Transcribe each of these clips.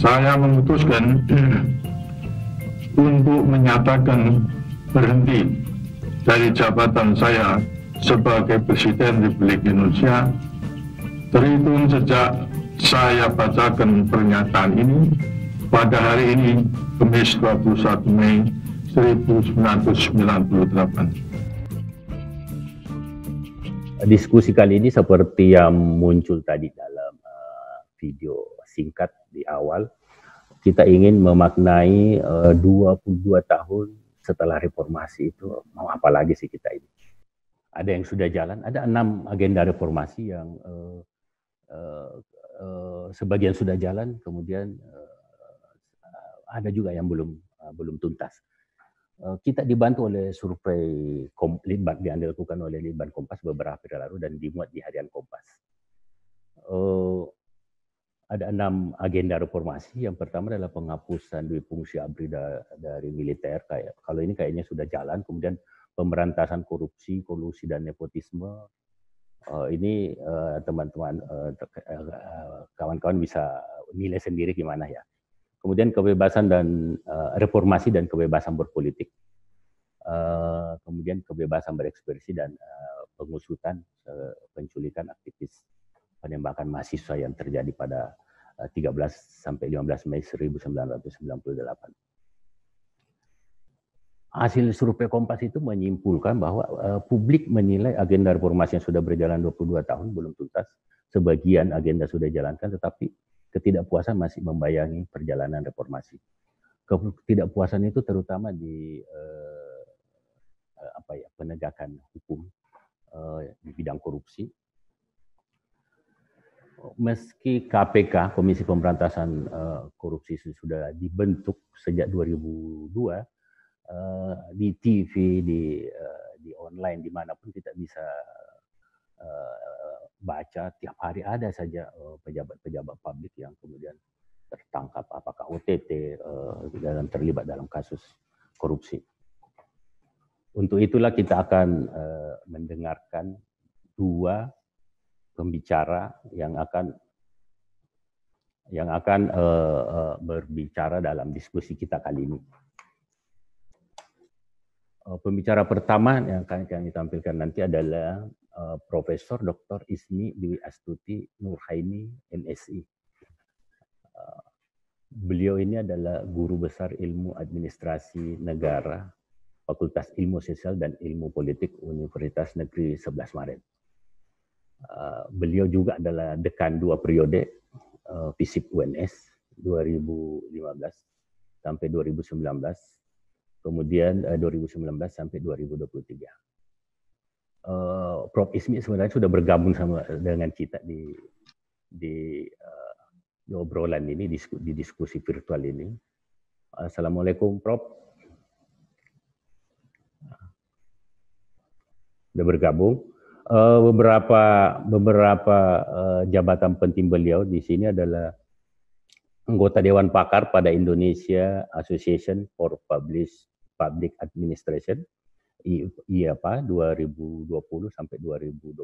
saya memutuskan untuk menyatakan berhenti dari jabatan saya sebagai Presiden Republik Indonesia terhitung sejak saya bacakan pernyataan ini pada hari ini, Kamis 21 Mei 1998. Diskusi kali ini seperti yang muncul tadi dalam video singkat di awal, kita ingin memaknai 22 tahun setelah reformasi itu, mau apa lagi sih kita ini? Ada yang sudah jalan, ada 6 agenda reformasi yang sebagian sudah jalan, kemudian ada juga yang belum tuntas. Kita dibantu oleh survei Litbang yang dilakukan oleh Litbang Kompas beberapa hari lalu dan dimuat di harian Kompas. Ada 6 agenda reformasi. Yang pertama adalah penghapusan duit fungsi ABRI dari militer. Kalau ini kayaknya sudah jalan. Kemudian pemberantasan korupsi, kolusi dan nepotisme. Ini teman-teman, kawan-kawan bisa nilai sendiri gimana ya. Kemudian kebebasan dan reformasi dan kebebasan berpolitik. Kemudian kebebasan berekspresi dan pengusutan penculikan aktivis penembakan mahasiswa yang terjadi pada 13 sampai 15 Mei 1998. Hasil survei Kompas itu menyimpulkan bahwa publik menilai agenda reformasi yang sudah berjalan 22 tahun belum tuntas. Sebagian agenda sudah dijalankan, tetapi ketidakpuasan masih membayangi perjalanan reformasi. Ketidakpuasan itu terutama di penegakan hukum di bidang korupsi. Meski KPK, Komisi Pemberantasan Korupsi sudah dibentuk sejak 2002, di TV, di online, dimanapun kita bisa baca tiap hari ada saja pejabat-pejabat publik yang kemudian tertangkap, apakah OTT dan terlibat dalam kasus korupsi. Untuk itulah kita akan mendengarkan 2 pembicara yang akan berbicara dalam diskusi kita kali ini. Pembicara pertama yang akan kami tampilkan nanti adalah Profesor Dr. Ismi Dwi Astuti Nurhaini, MSI. Beliau ini adalah guru besar ilmu administrasi negara, Fakultas Ilmu Sosial dan Ilmu Politik Universitas Negeri 11 Maret. Beliau juga adalah dekan 2 periode FISIP UNS 2015 sampai 2019. Kemudian 2019 sampai 2023. Prof. Ismi sebenarnya sudah bergabung dengan kita di obrolan ini, di diskusi virtual ini. Assalamualaikum, Prof. Sudah bergabung. Beberapa jabatan penting beliau di sini adalah anggota Dewan Pakar pada Indonesia Association for Public Administration, IAPA 2020 sampai 2022.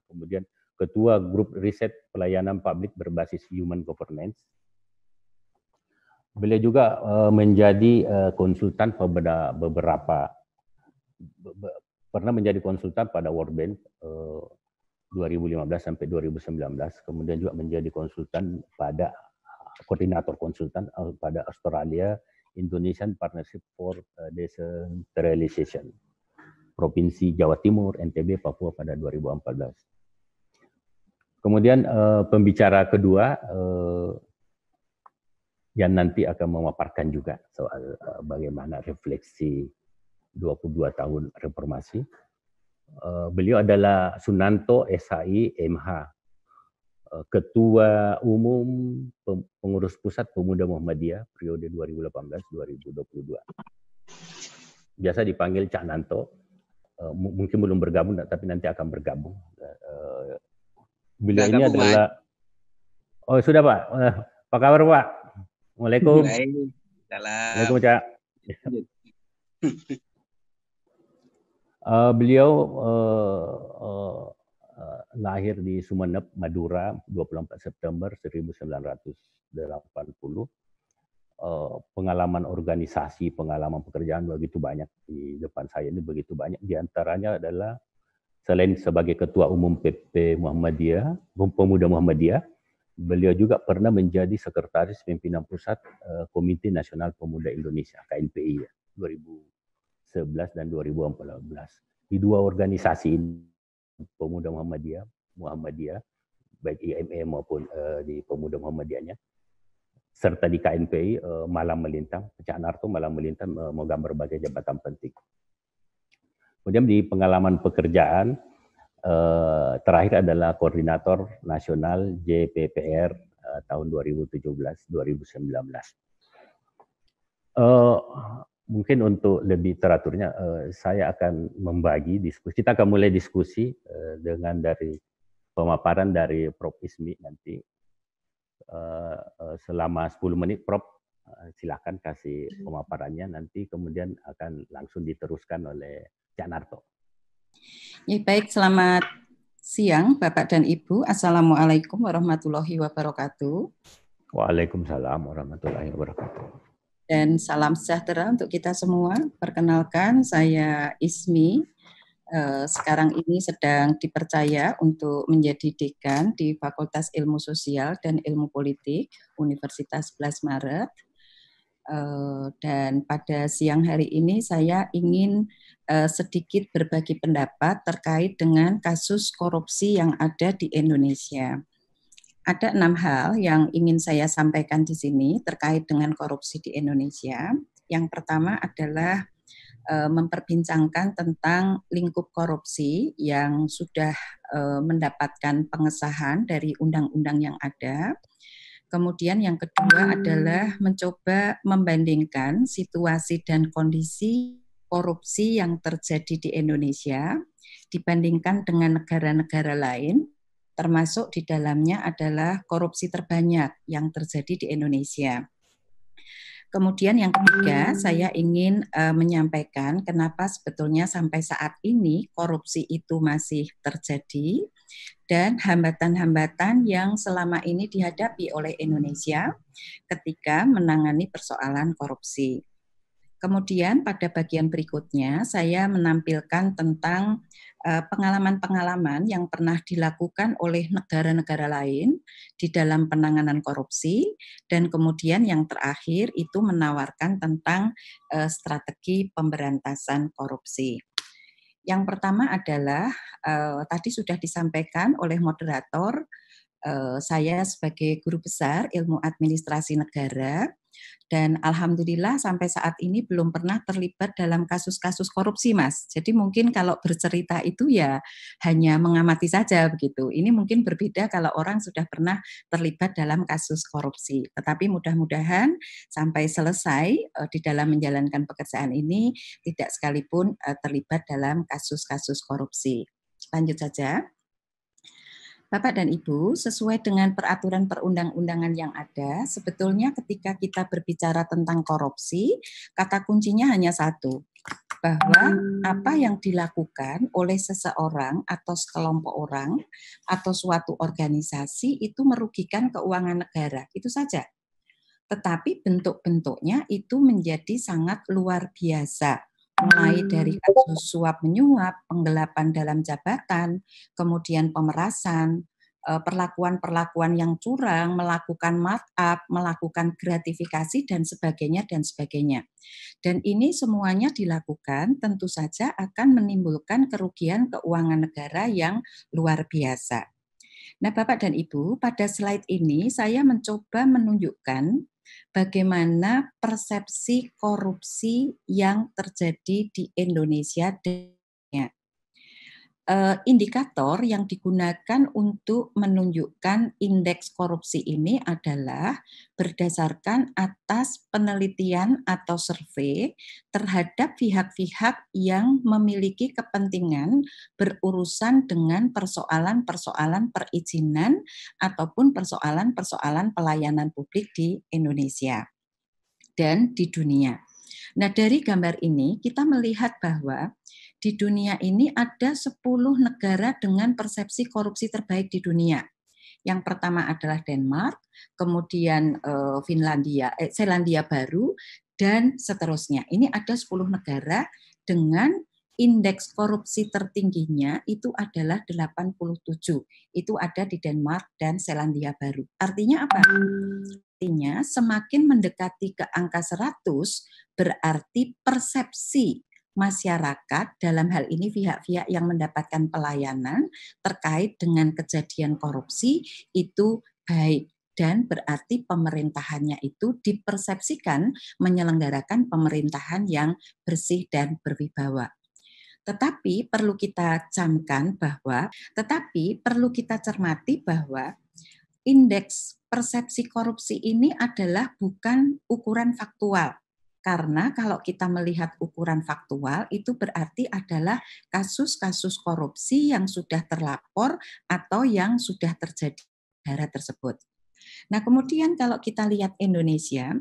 Kemudian Ketua Grup Riset Pelayanan Publik berbasis Human Governance. Beliau juga menjadi konsultan pada pernah menjadi konsultan pada World Bank 2015 sampai 2019. Kemudian juga menjadi konsultan pada koordinator konsultan pada Australia Indonesian Partnership for Decentralization, Provinsi Jawa Timur, NTB, Papua pada 2014. Kemudian pembicara kedua yang nanti akan memaparkan juga soal bagaimana refleksi 22 tahun reformasi. Beliau adalah Sunanto SHI MH, Ketua Umum Pengurus Pusat Pemuda Muhammadiyah periode 2018-2022. Biasa dipanggil Cak Nanto, mungkin belum bergabung, tapi nanti akan bergabung. Beliau ini adalah, oh sudah Pak, apa kabar Pak? Assalamualaikum. Waalaikumsalam, Cak. Beliau lahir di Sumeneb, Madura, 24 September 1980. Pengalaman organisasi, pengalaman pekerjaan begitu banyak di depan saya ini, begitu banyak. Di antaranya adalah selain sebagai Ketua Umum PP Muhammadiyah, Pemuda Muhammadiyah, beliau juga pernah menjadi Sekretaris Pimpinan Pusat Komite Nasional Pemuda Indonesia, KNPI, 2011 dan 2014. Di dua organisasi ini, Pemuda Muhammadiyah, baik IME maupun di Pemuda Muhammadiyahnya, serta di KNPI malam melintang, Cak Narto malam melintang memegang berbagai jabatan penting. Kemudian di pengalaman pekerjaan, terakhir adalah Koordinator Nasional JPPR tahun 2017-2019. Mungkin untuk lebih teraturnya, saya akan membagi diskusi. Kita akan mulai diskusi dengan dari pemaparan dari Prof. Ismi nanti. Selama 10 menit, Prof. Silakan kasih pemaparannya, nanti kemudian akan langsung diteruskan oleh Cak Narto. Ya, baik, selamat siang Bapak dan Ibu. Assalamualaikum warahmatullahi wabarakatuh. Waalaikumsalam warahmatullahi wabarakatuh. Dan salam sejahtera untuk kita semua. Perkenalkan, saya Ismi. Sekarang ini sedang dipercaya untuk menjadi dekan di Fakultas Ilmu Sosial dan Ilmu Politik Universitas 11 Maret. Dan pada siang hari ini saya ingin sedikit berbagi pendapat terkait dengan kasus korupsi yang ada di Indonesia. Ada 6 hal yang ingin saya sampaikan di sini terkait dengan korupsi di Indonesia. Yang pertama adalah memperbincangkan tentang lingkup korupsi yang sudah mendapatkan pengesahan dari undang-undang yang ada. Kemudian yang kedua adalah mencoba membandingkan situasi dan kondisi korupsi yang terjadi di Indonesia dibandingkan dengan negara-negara lain, termasuk di dalamnya adalah korupsi terbanyak yang terjadi di Indonesia. Kemudian yang ketiga, saya ingin menyampaikan kenapa sebetulnya sampai saat ini korupsi itu masih terjadi dan hambatan-hambatan yang selama ini dihadapi oleh Indonesia ketika menangani persoalan korupsi. Kemudian pada bagian berikutnya saya menampilkan tentang pengalaman-pengalaman yang pernah dilakukan oleh negara-negara lain di dalam penanganan korupsi, dan kemudian yang terakhir itu menawarkan tentang strategi pemberantasan korupsi. Yang pertama adalah tadi sudah disampaikan oleh moderator, saya sebagai guru besar ilmu administrasi negara, dan alhamdulillah sampai saat ini belum pernah terlibat dalam kasus-kasus korupsi, Mas. Jadi mungkin kalau bercerita itu ya hanya mengamati saja begitu. Ini mungkin berbeda kalau orang sudah pernah terlibat dalam kasus korupsi. Tetapi mudah-mudahan sampai selesai di dalam menjalankan pekerjaan ini tidak sekalipun terlibat dalam kasus-kasus korupsi. Lanjut saja. Bapak dan Ibu, sesuai dengan peraturan perundang-undangan yang ada, sebetulnya ketika kita berbicara tentang korupsi, kata kuncinya hanya satu, bahwa apa yang dilakukan oleh seseorang atau sekelompok orang atau suatu organisasi itu merugikan keuangan negara, itu saja. Tetapi bentuk-bentuknya itu menjadi sangat luar biasa. Mulai dari kasus suap menyuap, penggelapan dalam jabatan, kemudian pemerasan, perlakuan-perlakuan yang curang, melakukan markup, melakukan gratifikasi, dan sebagainya, dan sebagainya. Dan ini semuanya dilakukan tentu saja akan menimbulkan kerugian keuangan negara yang luar biasa. Nah, Bapak dan Ibu, pada slide ini saya mencoba menunjukkan bagaimana persepsi korupsi yang terjadi di Indonesia. Indikator yang digunakan untuk menunjukkan indeks korupsi ini adalah berdasarkan atas penelitian atau survei terhadap pihak-pihak yang memiliki kepentingan berurusan dengan persoalan-persoalan perizinan ataupun persoalan-persoalan pelayanan publik di Indonesia dan di dunia. Nah, dari gambar ini kita melihat bahwa di dunia ini ada 10 negara dengan persepsi korupsi terbaik di dunia. Yang pertama adalah Denmark, kemudian Selandia Baru, dan seterusnya. Ini ada 10 negara dengan indeks korupsi tertingginya itu adalah 87. Itu ada di Denmark dan Selandia Baru. Artinya apa? Artinya semakin mendekati ke angka 100, berarti persepsi masyarakat, dalam hal ini pihak-pihak yang mendapatkan pelayanan terkait dengan kejadian korupsi itu baik, dan berarti pemerintahannya itu dipersepsikan menyelenggarakan pemerintahan yang bersih dan berwibawa. Tetapi perlu kita cermati bahwa indeks persepsi korupsi ini adalah bukan ukuran faktual. Karena kalau kita melihat ukuran faktual, itu berarti adalah kasus-kasus korupsi yang sudah terlapor atau yang sudah terjadi di negara tersebut. Nah, kemudian kalau kita lihat Indonesia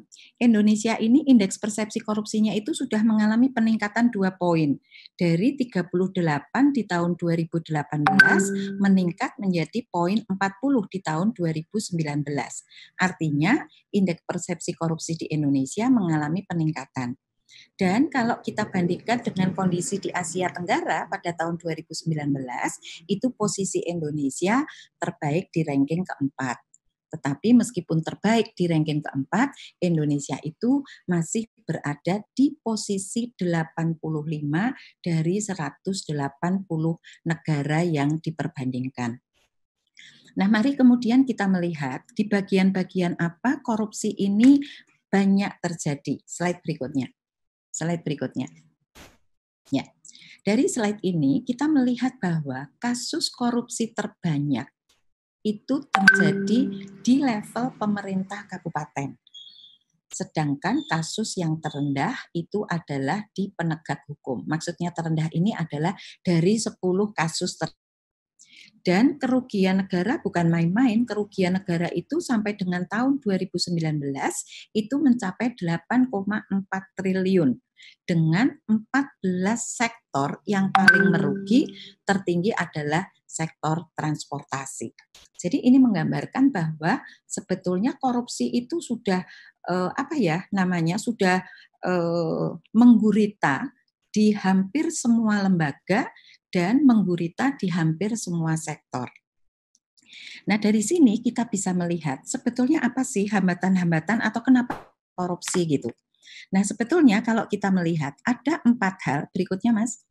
ini indeks persepsi korupsinya itu sudah mengalami peningkatan 2 poin. Dari 38 di tahun 2018 meningkat menjadi poin 40 di tahun 2019. Artinya, indeks persepsi korupsi di Indonesia mengalami peningkatan. Dan kalau kita bandingkan dengan kondisi di Asia Tenggara pada tahun 2019, itu posisi Indonesia terbaik di ranking keempat. Tetapi meskipun terbaik di ranking keempat, Indonesia itu masih berada di posisi 85 dari 180 negara yang diperbandingkan. Nah, mari kemudian kita melihat di bagian-bagian apa korupsi ini banyak terjadi. Slide berikutnya. Ya. Dari slide ini kita melihat bahwa kasus korupsi terbanyak itu terjadi di level pemerintah kabupaten. Sedangkan kasus yang terendah itu adalah di penegak hukum. Maksudnya terendah ini adalah dari 10 kasus dan kerugian negara bukan main-main, kerugian negara itu sampai dengan tahun 2019 itu mencapai 8,4 triliun. Dengan 14 sektor yang paling merugi, tertinggi adalah sektor transportasi. Jadi ini menggambarkan bahwa sebetulnya korupsi itu sudah sudah menggurita di hampir semua lembaga dan menggurita di hampir semua sektor. Nah, dari sini kita bisa melihat sebetulnya apa sih hambatan-hambatan atau kenapa korupsi gitu. Nah, sebetulnya kalau kita melihat ada 4 hal, berikutnya Mas.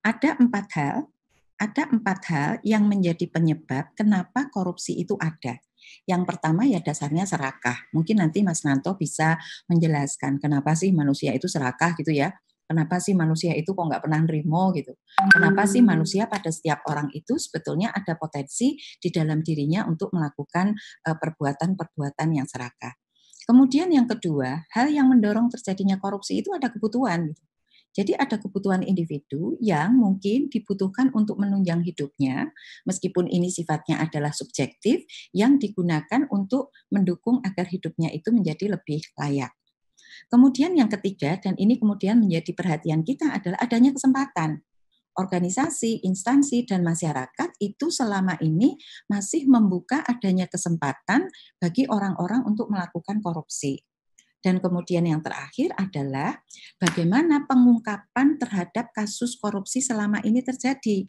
Ada 4 hal yang menjadi penyebab kenapa korupsi itu ada. Yang pertama ya dasarnya serakah. Mungkin nanti Mas Nanto bisa menjelaskan kenapa sih manusia itu serakah gitu ya. Kenapa sih manusia itu kok nggak pernah nerimo gitu. Kenapa sih manusia pada setiap orang itu sebetulnya ada potensi di dalam dirinya untuk melakukan perbuatan-perbuatan yang serakah. Kemudian yang kedua, hal yang mendorong terjadinya korupsi itu ada kebutuhan. Jadi ada kebutuhan individu yang mungkin dibutuhkan untuk menunjang hidupnya, meskipun ini sifatnya adalah subjektif, yang digunakan untuk mendukung agar hidupnya itu menjadi lebih layak. Kemudian yang ketiga, dan ini kemudian menjadi perhatian kita adalah adanya kesempatan. Organisasi, instansi, dan masyarakat itu selama ini masih membuka adanya kesempatan bagi orang-orang untuk melakukan korupsi. Dan kemudian yang terakhir adalah bagaimana pengungkapan terhadap kasus korupsi selama ini terjadi.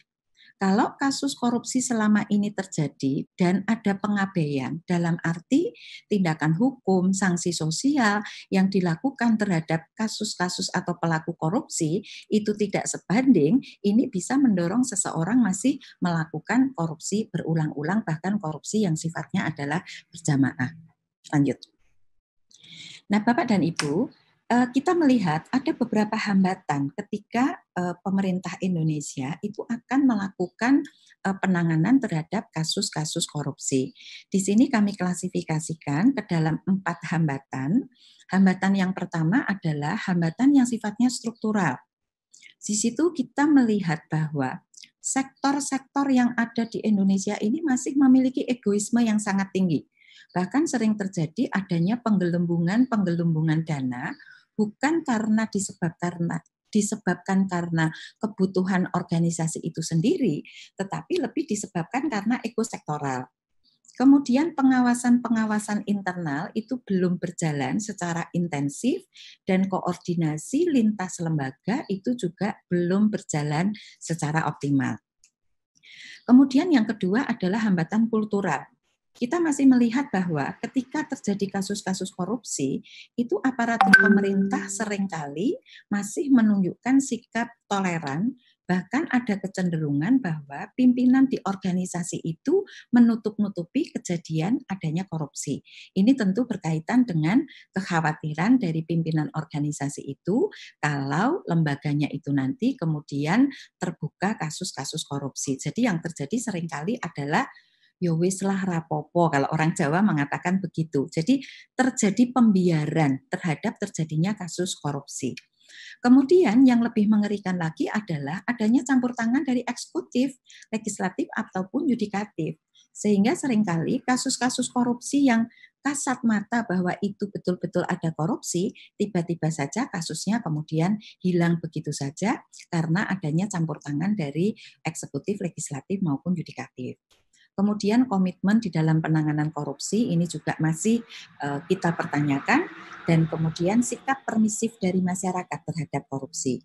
Kalau kasus korupsi selama ini terjadi dan ada pengabaian dalam arti tindakan hukum, sanksi sosial yang dilakukan terhadap kasus-kasus atau pelaku korupsi itu tidak sebanding, ini bisa mendorong seseorang masih melakukan korupsi berulang-ulang, bahkan korupsi yang sifatnya adalah berjamaah. Lanjut. Nah, Bapak dan Ibu, kita melihat ada beberapa hambatan ketika pemerintah Indonesia itu akan melakukan penanganan terhadap kasus-kasus korupsi. Di sini kami klasifikasikan ke dalam 4 hambatan. Hambatan yang pertama adalah hambatan yang sifatnya struktural. Di situ kita melihat bahwa sektor-sektor yang ada di Indonesia ini masih memiliki egoisme yang sangat tinggi. Bahkan sering terjadi adanya penggelembungan dana bukan karena disebabkan disebabkan karena kebutuhan organisasi itu sendiri, tetapi lebih disebabkan karena ekosektoral. Kemudian pengawasan-pengawasan internal itu belum berjalan secara intensif dan koordinasi lintas lembaga itu juga belum berjalan secara optimal. Kemudian yang kedua adalah hambatan kultural. Kita masih melihat bahwa ketika terjadi kasus-kasus korupsi, itu aparatur pemerintah seringkali masih menunjukkan sikap toleran, bahkan ada kecenderungan bahwa pimpinan di organisasi itu menutup-nutupi kejadian adanya korupsi. Ini tentu berkaitan dengan kekhawatiran dari pimpinan organisasi itu kalau lembaganya itu nanti kemudian terbuka kasus-kasus korupsi. Jadi yang terjadi seringkali adalah ya wis lah rapopo, kalau orang Jawa mengatakan begitu. Jadi terjadi pembiaran terhadap terjadinya kasus korupsi. Kemudian yang lebih mengerikan lagi adalah adanya campur tangan dari eksekutif, legislatif, ataupun yudikatif. Sehingga seringkali kasus-kasus korupsi yang kasat mata bahwa itu betul-betul ada korupsi, tiba-tiba saja kasusnya kemudian hilang begitu saja karena adanya campur tangan dari eksekutif, legislatif, maupun yudikatif. Kemudian komitmen di dalam penanganan korupsi ini juga masih kita pertanyakan, dan kemudian sikap permisif dari masyarakat terhadap korupsi.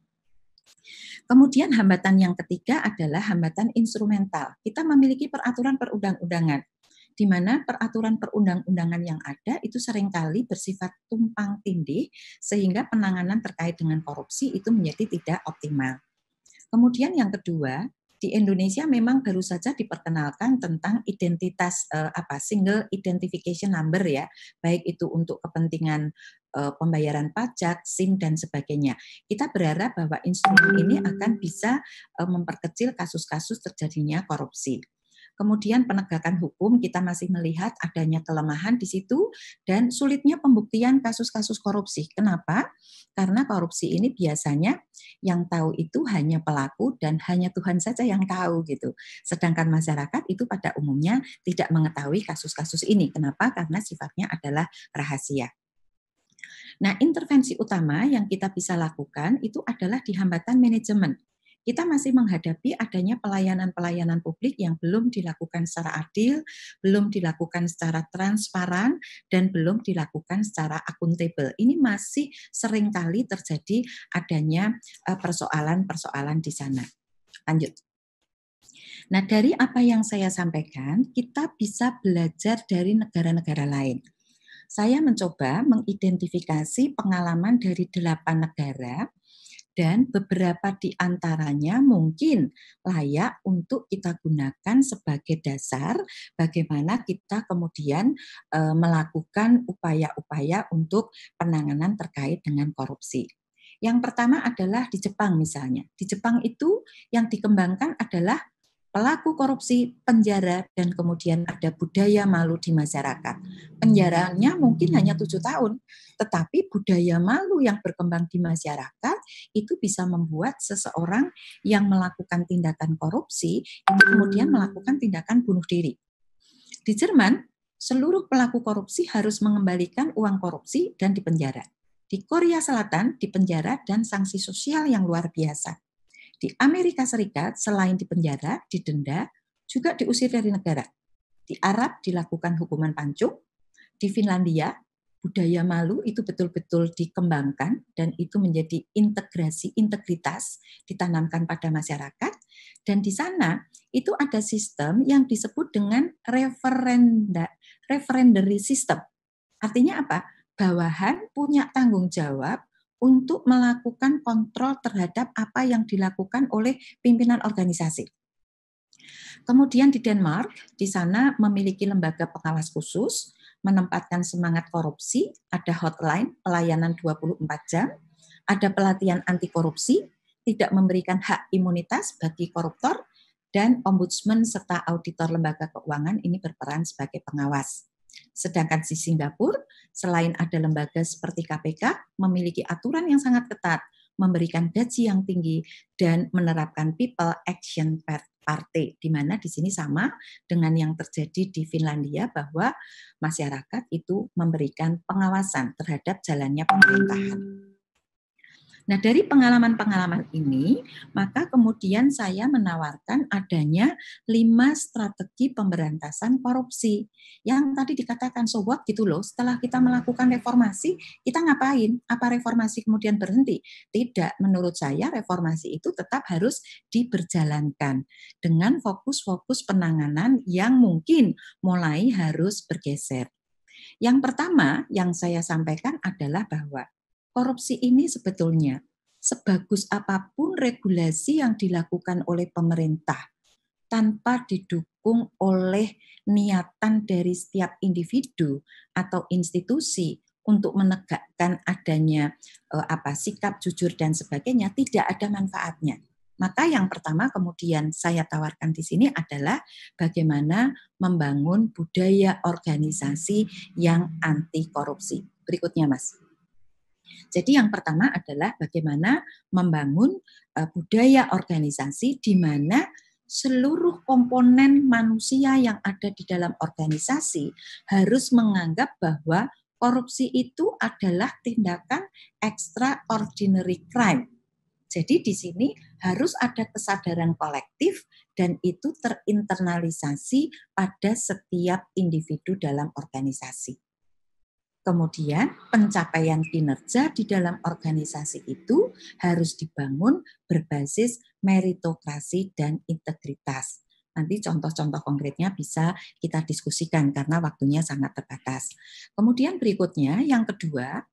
Kemudian hambatan yang ketiga adalah hambatan instrumental. Kita memiliki peraturan perundang-undangan, di mana peraturan perundang-undangan yang ada itu seringkali bersifat tumpang tindih, sehingga penanganan terkait dengan korupsi itu menjadi tidak optimal. Kemudian yang kedua, di Indonesia memang baru saja diperkenalkan tentang identitas single identification number ya, baik itu untuk kepentingan pembayaran pajak, SIM dan sebagainya. Kita berharap bahwa instrumen ini akan bisa memperkecil kasus-kasus terjadinya korupsi. Kemudian penegakan hukum kita masih melihat adanya kelemahan di situ dan sulitnya pembuktian kasus-kasus korupsi. Kenapa? Karena korupsi ini biasanya yang tahu itu hanya pelaku dan hanya Tuhan saja yang tahu gitu. Sedangkan masyarakat itu pada umumnya tidak mengetahui kasus-kasus ini. Kenapa? Karena sifatnya adalah rahasia. Nah, intervensi utama yang kita bisa lakukan itu adalah di hambatan manajemen. Kita masih menghadapi adanya pelayanan-pelayanan publik yang belum dilakukan secara adil, belum dilakukan secara transparan, dan belum dilakukan secara akuntabel. Ini masih seringkali terjadi adanya persoalan-persoalan di sana. Lanjut. Nah, dari apa yang saya sampaikan, kita bisa belajar dari negara-negara lain. Saya mencoba mengidentifikasi pengalaman dari 8 negara, dan beberapa di antaranya mungkin layak untuk kita gunakan sebagai dasar bagaimana kita kemudian melakukan upaya-upaya untuk penanganan terkait dengan korupsi. Yang pertama adalah di Jepang misalnya. Di Jepang itu yang dikembangkan adalah pelaku korupsi, penjara, dan kemudian ada budaya malu di masyarakat. Penjaranya mungkin hanya 7 tahun, tetapi budaya malu yang berkembang di masyarakat itu bisa membuat seseorang yang melakukan tindakan korupsi itu kemudian melakukan tindakan bunuh diri. Di Jerman, seluruh pelaku korupsi harus mengembalikan uang korupsi dan dipenjara. Di Korea Selatan, dipenjara dan sanksi sosial yang luar biasa. Di Amerika Serikat, selain dipenjara, didenda, juga diusir dari negara. Di Arab dilakukan hukuman pancung. Di Finlandia, budaya malu itu betul-betul dikembangkan dan itu menjadi integritas ditanamkan pada masyarakat. Dan di sana itu ada sistem yang disebut dengan referendary system. Artinya apa? Bawahan punya tanggung jawab untuk melakukan kontrol terhadap apa yang dilakukan oleh pimpinan organisasi. Kemudian di Denmark, di sana memiliki lembaga pengawas khusus, menempatkan semangat korupsi, ada hotline, pelayanan 24 jam, ada pelatihan anti korupsi, tidak memberikan hak imunitas bagi koruptor, dan ombudsman serta auditor lembaga keuangan ini berperan sebagai pengawas. Sedangkan di Singapura, selain ada lembaga seperti KPK, memiliki aturan yang sangat ketat, memberikan gaji yang tinggi, dan menerapkan people action party, di mana di sini sama dengan yang terjadi di Finlandia bahwa masyarakat itu memberikan pengawasan terhadap jalannya pemerintahan. Nah, dari pengalaman-pengalaman ini, maka kemudian saya menawarkan adanya 5 strategi pemberantasan korupsi. Yang tadi dikatakan, so what gitu loh, setelah kita melakukan reformasi, kita ngapain? Apa reformasi kemudian berhenti? Tidak, menurut saya reformasi itu tetap harus diberjalankan dengan fokus-fokus penanganan yang mungkin mulai harus bergeser. Yang pertama yang saya sampaikan adalah bahwa korupsi ini sebetulnya sebagus apapun regulasi yang dilakukan oleh pemerintah tanpa didukung oleh niatan dari setiap individu atau institusi untuk menegakkan adanya sikap jujur dan sebagainya, tidak ada manfaatnya. Maka yang pertama kemudian saya tawarkan di sini adalah bagaimana membangun budaya organisasi yang anti korupsi. Berikutnya, Mas. Jadi yang pertama adalah bagaimana membangun budaya organisasi di mana seluruh komponen manusia yang ada di dalam organisasi harus menganggap bahwa korupsi itu adalah tindakan extraordinary crime. Jadi di sini harus ada kesadaran kolektif dan itu terinternalisasi pada setiap individu dalam organisasi. Kemudian pencapaian kinerja di dalam organisasi itu harus dibangun berbasis meritokrasi dan integritas. Nanti contoh-contoh konkretnya bisa kita diskusikan karena waktunya sangat terbatas. Kemudian berikutnya yang kedua,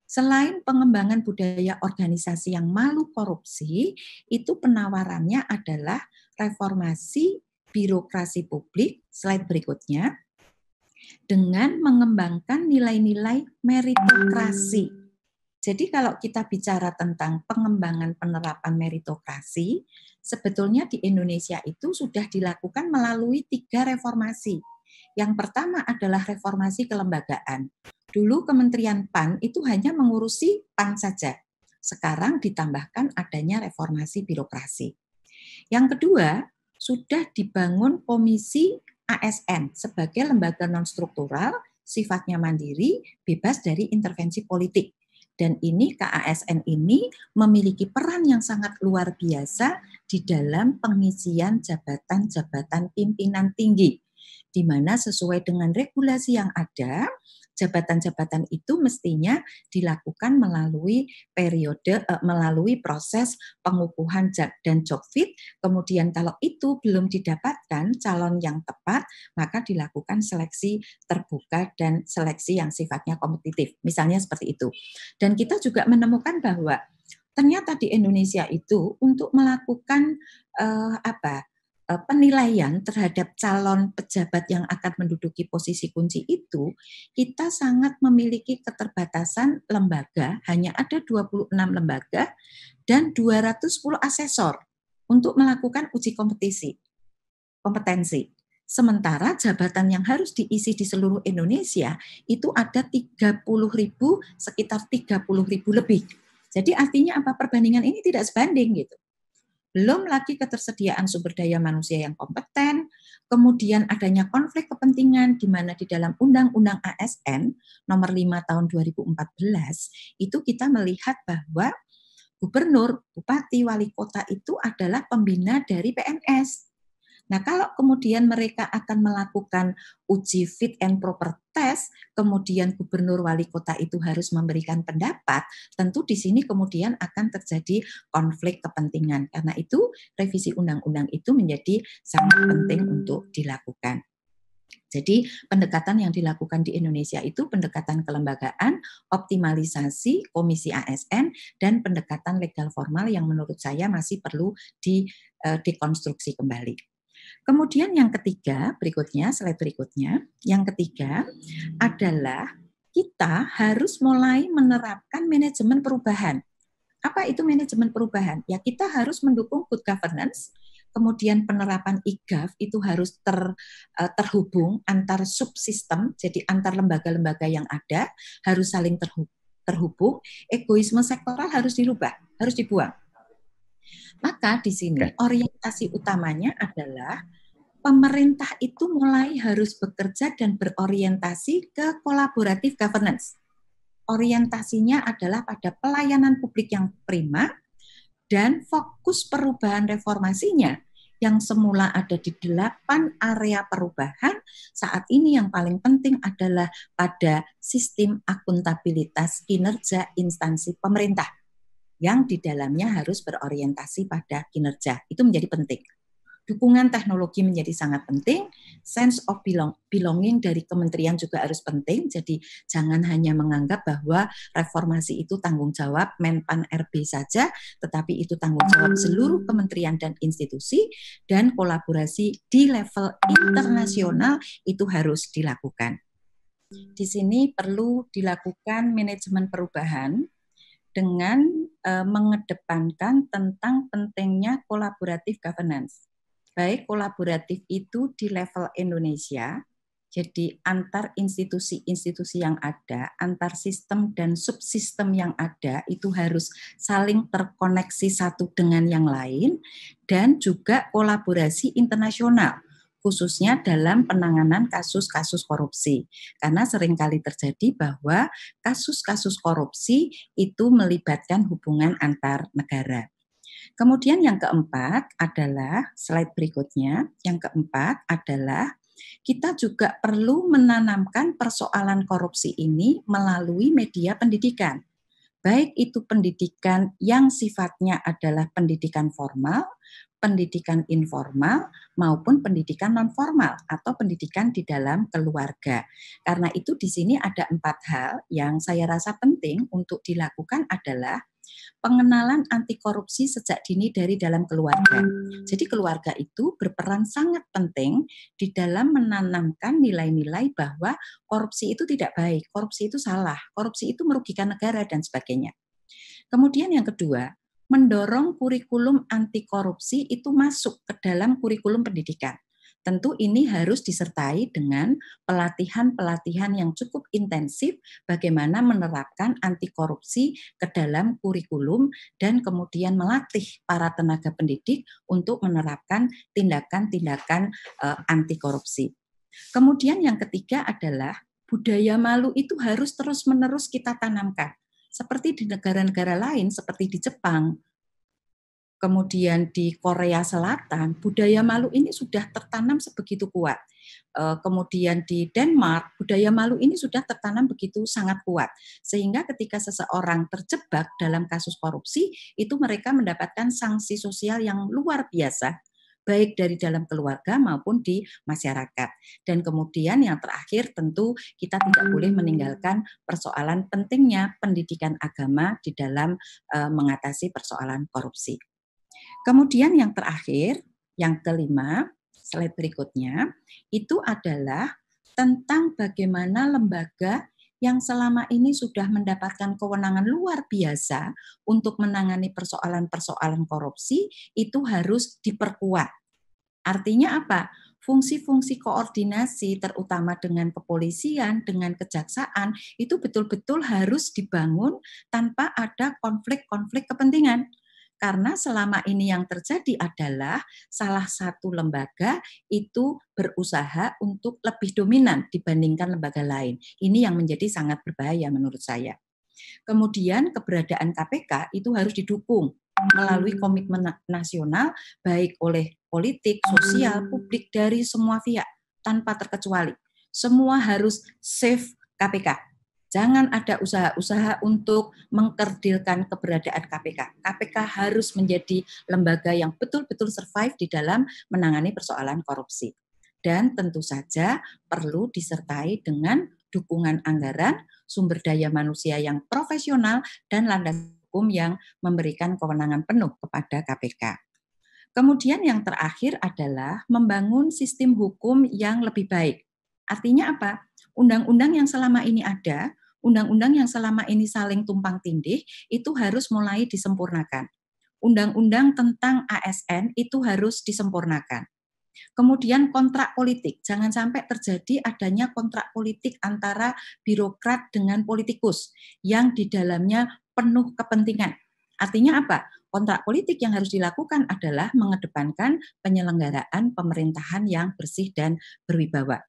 selain pengembangan budaya organisasi yang malu korupsi, itu penawarannya adalah reformasi birokrasi publik, slide berikutnya, dengan mengembangkan nilai-nilai meritokrasi. Jadi kalau kita bicara tentang pengembangan penerapan meritokrasi, sebetulnya di Indonesia itu sudah dilakukan melalui 3 reformasi. Yang pertama adalah reformasi kelembagaan. Dulu Kementerian PAN itu hanya mengurusi PAN saja. Sekarang ditambahkan adanya reformasi birokrasi. Yang kedua, sudah dibangun komisi ASN sebagai lembaga non-struktural, sifatnya mandiri, bebas dari intervensi politik. Dan ini KASN ini memiliki peran yang sangat luar biasa di dalam pengisian jabatan-jabatan pimpinan tinggi, di mana sesuai dengan regulasi yang ada, jabatan-jabatan itu mestinya dilakukan melalui melalui proses pengukuhan dan job fit. Kemudian kalau itu belum didapatkan calon yang tepat, maka dilakukan seleksi terbuka dan seleksi yang sifatnya kompetitif. Misalnya seperti itu. Dan kita juga menemukan bahwa ternyata di Indonesia itu untuk melakukan penilaian terhadap calon pejabat yang akan menduduki posisi kunci itu, kita sangat memiliki keterbatasan lembaga, hanya ada 26 lembaga dan 210 asesor untuk melakukan uji kompetensi. Sementara jabatan yang harus diisi di seluruh Indonesia itu ada 30.000, sekitar 30.000 lebih. Jadi artinya apa? Perbandingan ini tidak sebanding gitu. Belum lagi ketersediaan sumber daya manusia yang kompeten, kemudian adanya konflik kepentingan di mana di dalam Undang-Undang ASN nomor 5 tahun 2014 itu kita melihat bahwa gubernur, bupati, wali kota itu adalah pembina dari PNS. Nah, kalau kemudian mereka akan melakukan uji fit and proper test, kemudian gubernur wali kota itu harus memberikan pendapat, tentu di sini kemudian akan terjadi konflik kepentingan. Karena itu, revisi undang-undang itu menjadi sangat penting untuk dilakukan. Jadi pendekatan yang dilakukan di Indonesia itu pendekatan kelembagaan, optimalisasi komisi ASN, dan pendekatan legal formal yang menurut saya masih perlu dekonstruksi kembali. Kemudian yang ketiga, berikutnya, slide berikutnya, yang ketiga adalah kita harus mulai menerapkan manajemen perubahan. Apa itu manajemen perubahan? Ya kita harus mendukung good governance, kemudian penerapan e-gov itu harus terhubung antar subsistem, jadi antar lembaga-lembaga yang ada harus saling terhubung, egoisme sektoral harus dirubah, harus dibuang. Maka di sini orientasi utamanya adalah pemerintah itu mulai harus bekerja dan berorientasi ke collaborative governance. orientasinya adalah pada pelayanan publik yang prima, dan fokus perubahan reformasinya yang semula ada di 8 area perubahan, saat ini yang paling penting adalah pada sistem akuntabilitas kinerja instansi pemerintah, yang di dalamnya harus berorientasi pada kinerja. Itu menjadi penting. Dukungan teknologi menjadi sangat penting, sense of belonging dari kementerian juga harus penting, jadi jangan hanya menganggap bahwa reformasi itu tanggung jawab Menpan RB saja, tetapi itu tanggung jawab seluruh kementerian dan institusi, dan kolaborasi di level internasional itu harus dilakukan. Di sini perlu dilakukan manajemen perubahan dengan mengedepankan tentang pentingnya collaborative governance. Baik kolaboratif itu di level Indonesia, jadi antar institusi-institusi yang ada, antar sistem dan subsistem yang ada itu harus saling terkoneksi satu dengan yang lain, dan juga kolaborasi internasional, khususnya dalam penanganan kasus-kasus korupsi. Karena seringkali terjadi bahwa kasus-kasus korupsi itu melibatkan hubungan antar negara. Kemudian yang keempat adalah, slide berikutnya, yang keempat adalah kita juga perlu menanamkan persoalan korupsi ini melalui media pendidikan. Baik itu pendidikan yang sifatnya adalah pendidikan formal, pendidikan informal, maupun pendidikan non-formal atau pendidikan di dalam keluarga. Karena itu di sini ada 4 hal yang saya rasa penting untuk dilakukan adalah pengenalan anti korupsi sejak dini dari dalam keluarga. Jadi keluarga itu berperan sangat penting di dalam menanamkan nilai-nilai bahwa korupsi itu tidak baik, korupsi itu salah, korupsi itu merugikan negara dan sebagainya. Kemudian yang kedua, mendorong kurikulum anti korupsi itu masuk ke dalam kurikulum pendidikan. Tentu ini harus disertai dengan pelatihan-pelatihan yang cukup intensif bagaimana menerapkan anti korupsi ke dalam kurikulum dan kemudian melatih para tenaga pendidik untuk menerapkan tindakan-tindakan anti korupsi. Kemudian yang ketiga adalah budaya malu itu harus terus-menerus kita tanamkan. Seperti di negara-negara lain, seperti di Jepang, kemudian di Korea Selatan, budaya malu ini sudah tertanam sebegitu kuat. Kemudian di Denmark, budaya malu ini sudah tertanam begitu sangat kuat. Sehingga ketika seseorang terjebak dalam kasus korupsi, itu mereka mendapatkan sanksi sosial yang luar biasa, baik dari dalam keluarga maupun di masyarakat. Dan kemudian yang terakhir tentu kita tidak boleh meninggalkan persoalan pentingnya pendidikan agama di dalam mengatasi persoalan korupsi. Kemudian yang terakhir, yang kelima, slide berikutnya, itu adalah tentang bagaimana lembaga yang selama ini sudah mendapatkan kewenangan luar biasa untuk menangani persoalan-persoalan korupsi itu harus diperkuat. Artinya apa? Fungsi-fungsi koordinasi terutama dengan kepolisian, dengan kejaksaan itu betul-betul harus dibangun tanpa ada konflik-konflik kepentingan. Karena selama ini yang terjadi adalah salah satu lembaga itu berusaha untuk lebih dominan dibandingkan lembaga lain. Ini yang menjadi sangat berbahaya menurut saya. Kemudian keberadaan KPK itu harus didukung melalui komitmen nasional baik oleh politik, sosial, publik dari semua pihak tanpa terkecuali. Semua harus save KPK. Jangan ada usaha-usaha untuk mengkerdilkan keberadaan KPK. KPK harus menjadi lembaga yang betul-betul survive di dalam menangani persoalan korupsi. Dan tentu saja perlu disertai dengan dukungan anggaran, sumber daya manusia yang profesional, dan landasan hukum yang memberikan kewenangan penuh kepada KPK. Kemudian yang terakhir adalah membangun sistem hukum yang lebih baik. Artinya apa? Undang-undang yang selama ini ada, undang-undang yang selama ini saling tumpang tindih, itu harus mulai disempurnakan. Undang-undang tentang ASN itu harus disempurnakan. Kemudian kontrak politik, jangan sampai terjadi adanya kontrak politik antara birokrat dengan politikus yang di dalamnya penuh kepentingan. Artinya apa? Kontrak politik yang harus dilakukan adalah mengedepankan penyelenggaraan pemerintahan yang bersih dan berwibawa.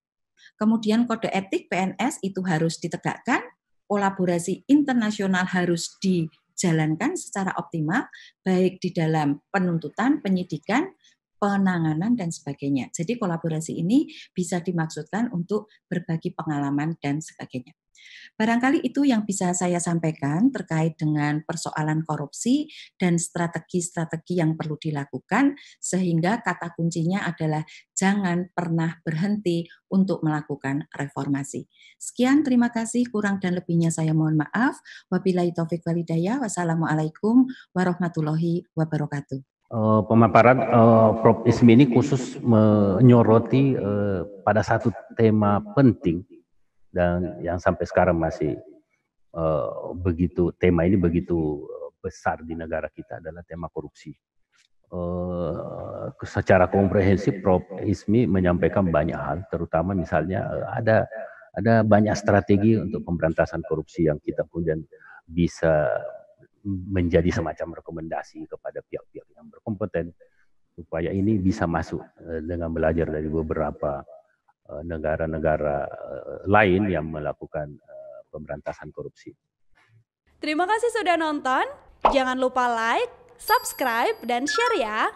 Kemudian kode etik PNS itu harus ditegakkan, kolaborasi internasional harus dijalankan secara optimal, baik di dalam penuntutan, penyidikan, penanganan, dan sebagainya. Jadi kolaborasi ini bisa dimaksudkan untuk berbagi pengalaman dan sebagainya. Barangkali itu yang bisa saya sampaikan terkait dengan persoalan korupsi dan strategi-strategi yang perlu dilakukan, sehingga kata kuncinya adalah jangan pernah berhenti untuk melakukan reformasi. Sekian, terima kasih. Kurang dan lebihnya saya mohon maaf. Wabillahi taufiq wal hidayah. Wassalamualaikum warahmatullahi wabarakatuh. Pemaparan Prof. Ismi ini khusus menyoroti pada satu tema penting dan yang sampai sekarang masih tema ini begitu besar di negara kita adalah tema korupsi. Secara komprehensif Prof. Ismi menyampaikan banyak hal, terutama misalnya ada banyak strategi untuk pemberantasan korupsi yang kita kemudian bisa menjadi semacam rekomendasi kepada pihak-pihak yang berkompeten supaya ini bisa masuk dengan belajar dari beberapa negara-negara lain yang melakukan pemberantasan korupsi. Terima kasih sudah nonton. Jangan lupa like, subscribe, dan share ya.